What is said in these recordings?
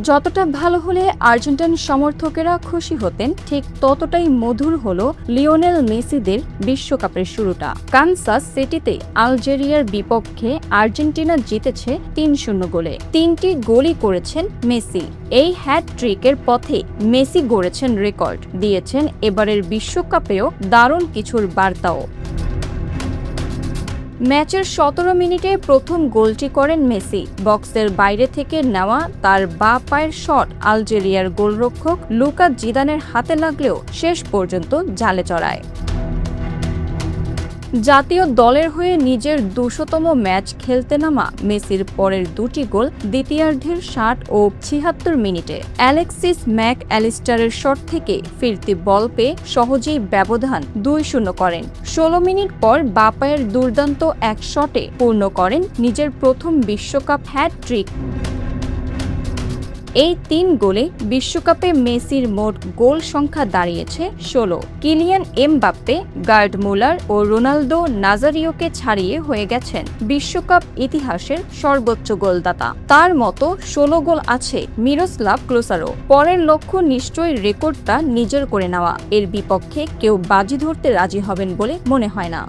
যতটা ভালো হলে আর্জেন্টাইন সমর্থকেরা খুশি হতেন, ঠিক ততটাই মধুর হলো লিওনেল মেসিদের বিশ্বকাপের শুরুটা। কানসাস সিটিতে আলজেরিয়ার বিপক্ষে আর্জেন্টিনা জিতেছে ৩-০ গোলে। ৩টি গোলই করেছেন মেসি। এই হ্যাটট্রিকের পথে মেসি গড়েছেন রেকর্ড, দিয়েছেন এবারের বিশ্বকাপেও দারুণ কিছুর বার্তাও। ম্যাচের ১৭ মিনিটে প্রথম গোলটি করেন মেসি। বক্সের বাইরে থেকে নেওয়া তার বাঁ পায়ের শট আলজেরিয়ার গোলরক্ষক লুকা জিদানের হাতে লাগলেও শেষ পর্যন্ত জালে জড়ায়। জাতীয় দলের হয়ে নিজের ২০০তম ম্যাচ খেলতে নামা মেসির পরের দুটি গোল দ্বিতীয়ার্ধের ৬০ ও ৭৬ মিনিটে। অ্যালেক্সিস ম্যাক অ্যালিস্টারের শট থেকে ফিরতি বল পেয়ে সহজেই ব্যবধান ২-০ করেন। ১৬ মিনিট পর বাঁ পায়ের দুর্দান্ত এক শটে পূর্ণ করেন নিজের প্রথম বিশ্বকাপ হ্যাটট্রিক। এই ৩ গোলে বিশ্বকাপে মেসির মোট গোল সংখ্যা দাঁড়িয়েছে ১৬। কিলিয়ান এমবাপ্পে, গার্ড মুলার ও রোনালদো নাজারিওকে ছাড়িয়ে হয়ে গেছেন বিশ্বকাপ ইতিহাসের সর্বোচ্চ গোলদাতা। তার মতো ১৬ গোল আছে মিরোস্লাভ ক্লোসারও। পরের লক্ষ্য নিশ্চয়ই রেকর্ডটা নিজের করে নেওয়া। এর বিপক্ষে কেউ বাজি ধরতে রাজি হবেন বলে মনে হয় না।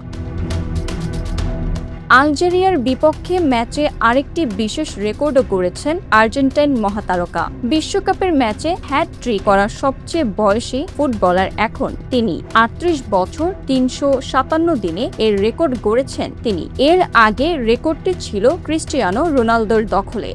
আলজেরিয়ার বিপক্ষে ম্যাচে আরেকটি বিশেষ রেকর্ডও গড়েছেন আর্জেন্টাইন মহাতারকা। বিশ্বকাপের ম্যাচে হ্যাটট্রিক করা সবচেয়ে বয়সী ফুটবলার এখন তিনি। ৩৮ বছর ৩৫৭ দিনে এর রেকর্ড গড়েছেন তিনি। এর আগে রেকর্ডটি ছিল ক্রিস্টিয়ানো রোনালদোর দখলে।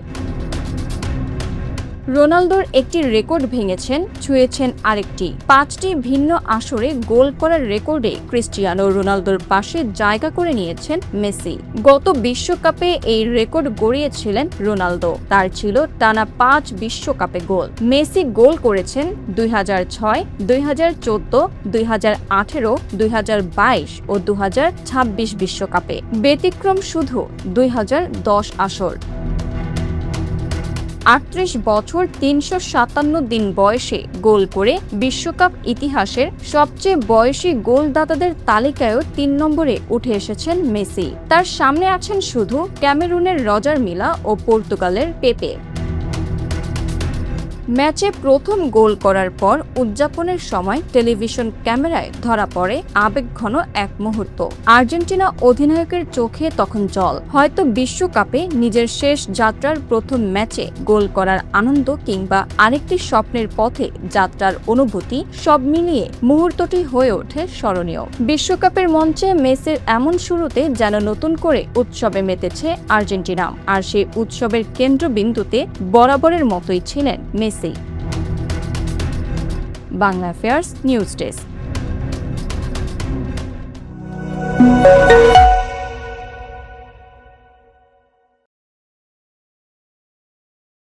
রোনালদোর একটি রেকর্ড ভেঙেছেন, ছুঁয়েছেন আরেকটি। ৫টি ভিন্ন আসরে গোল করার রেকর্ডে ক্রিস্টিয়ানো রোনালদোর পাশে জায়গা করে নিয়েছেন মেসি। গত বিশ্বকাপে এই রেকর্ড গড়িয়েছিলেন রোনালদো। তার ছিল টানা ৫ বিশ্বকাপে গোল। মেসি গোল করেছেন ২০০৬, ২০১৪, ২০১৮, ২০২২ ও ২০২৬ বিশ্বকাপে। ব্যতিক্রম শুধু ২০১০ আসর। ৩৮ বছর ৩৫৭ দিন বয়সে গোল করে বিশ্বকাপ ইতিহাসের সবচেয়ে বয়সী গোলদাতাদের তালিকায়ও ৩ নম্বরে উঠে এসেছেন মেসি। তার সামনে আছেন শুধু ক্যামেরুনের রজার মিলা ও পর্তুগালের পেপে। ম্যাচে প্রথম গোল করার পর উদযাপনের সময় টেলিভিশন ক্যামেরায় ধরা পড়ে আবেগঘন এক মুহূর্ত। আর্জেন্টিনা অধিনায়কের চোখে তখন জল। হয়তো বিশ্বকাপে নিজের শেষ যাত্রার প্রথম ম্যাচে গোল করার আনন্দ কিংবা আরেকটি স্বপ্নের পথে যাত্রার অনুভূতি, সব মিলিয়ে মুহূর্তটি হয়ে ওঠে স্মরণীয়। বিশ্বকাপের মঞ্চে মেসির এমন শুরুতে যেন নতুন করে উৎসবে মেতেছে আর্জেন্টিনা। আর সেই উৎসবের কেন্দ্রবিন্দুতে বরাবরের মতোই ছিলেন Messi. Bangla affairs news desk.